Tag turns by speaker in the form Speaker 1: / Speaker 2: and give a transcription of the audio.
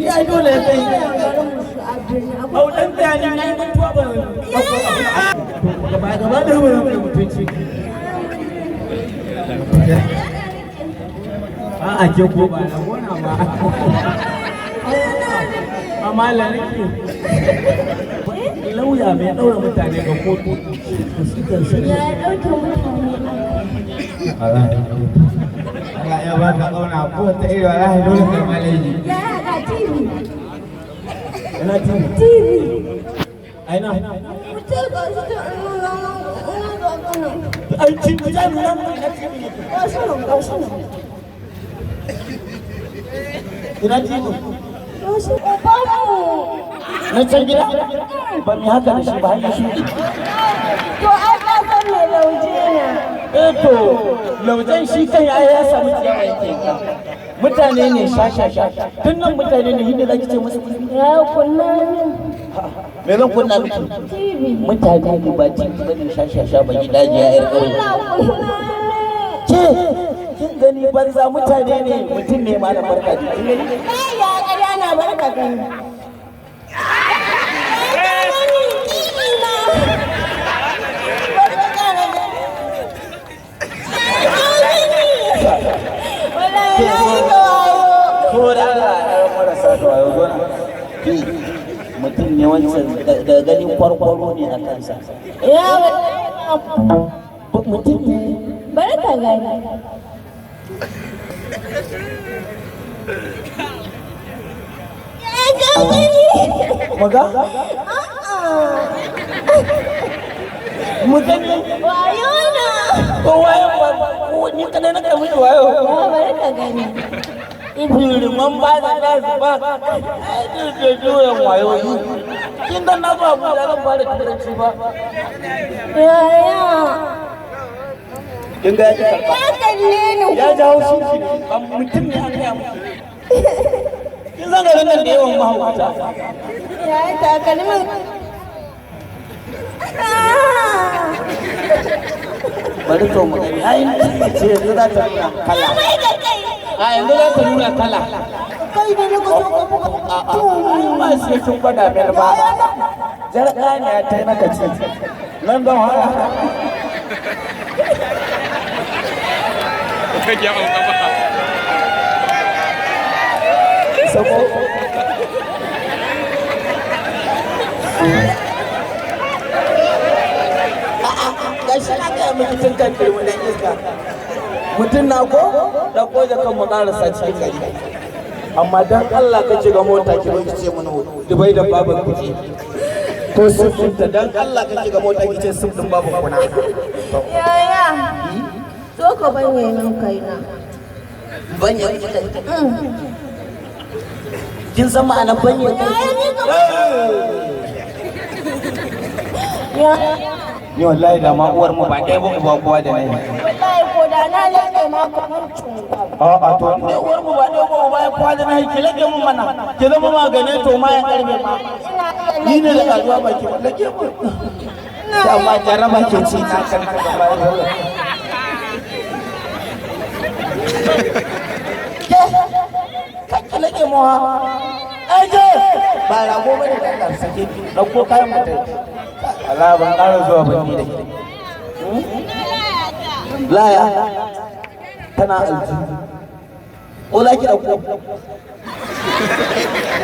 Speaker 1: Ya dole kai. Audan ta ni na yi mutuwa ba. Gaba da wani mutunci. A'a ke ko ba na gona ba. Amma lalaki. Lauya mai ɗaura mutane ga kotu.
Speaker 2: Ya ɗauke mutane.
Speaker 1: Allah ya ba ka ƙauna ko ta iri wa rahi dole kai malaji.
Speaker 2: Ya ga TV.
Speaker 1: Ina TV.
Speaker 2: TV.
Speaker 1: Aina.
Speaker 2: Mutum ga shi ta
Speaker 1: Ai TV ta nuna mu ina TV.
Speaker 2: Ga shi nan, ga shi nan.
Speaker 1: Ina TV.
Speaker 2: Ga shi babu.
Speaker 1: Na can gida? Ba mi haka da shi ba hanyar shi.
Speaker 2: To ai ka san me lauje na.
Speaker 1: To laujen shi kan ya samu ciyawa yake ka. Mutane ne sha. Tun nan mutane ne hinda zaki ce musu.
Speaker 2: Ya kunna.
Speaker 1: Me zan kunna miki?
Speaker 2: TV.
Speaker 1: Mutane ne ba TV bane sha ba gidaje ya yar kawai. Ke kin gani banza mutane ne mutum ne malam barka ji. Kin gani?
Speaker 2: Ya ƙarya na barka gani.
Speaker 1: Mutum ne wancan da ganin kwarkwaro ne a kansa.
Speaker 2: Ya
Speaker 1: mutum ne.
Speaker 2: bari ka gani. Ya gani.
Speaker 1: Maga? Mutum ne.
Speaker 2: Wayo na.
Speaker 1: Ko wayo ko ni kadai na kai miki wayo.
Speaker 2: Ya bari ka gani.
Speaker 1: Ibiriman ba da gasu ba, da juyan wayoyi. Kin dan na zuwa Abuja zan fara turanci ba.
Speaker 2: Yaya.
Speaker 1: Kin ga ya karɓa.
Speaker 2: Ya kalle ni.
Speaker 1: Ya jawo shi mutum ne aka yi mutum. Kin san garin nan da yawan mahaukata.
Speaker 2: Ya yi takalmin.
Speaker 1: Bari to mu gani, ai ce yanzu za ta nuna kala. A yanzu za ta nuna kala.
Speaker 2: Kai da ka so ka buga.
Speaker 1: Ai ba sai kin gwada mini ba. Jarka ne ya tai maka ce. Nan don haka. Sako. Gashi na ga mutum kan kirmi dan iska. Mutum na ko da ko da kan mu karasa cikin gari. Amma dan Allah ka shiga mota ki zo ki ce mana Dubai da baban ku je. Ko sufin da dan Allah ka shiga mota ki ce sufin baban ku na.
Speaker 2: Yaya. So ka banye nan kaina.
Speaker 1: Banye kin san ma'anar banye kai?
Speaker 2: Ya.
Speaker 1: Ni wallahi da ma uwar mu ba ɗaya ba uba kowa da nayi.
Speaker 2: Wallahi ko da na lade ma kamar cunga.
Speaker 1: A'a to ne uwar mu ba ɗaya ba uba kowa da nayi ki lade mun mana. Ki zama magane to ma ya karbe ma. Ni ne da kazuwa baki lake mu. Da ma jaraba ke ci na kan ka ba ya. Ka lake mu ha. Aje ba rago bane da Allah sake dauko kayan mutai. Allah ban ƙara zuwa bandi da ke. Laya tana aljihu. Ko za ki ɗauko?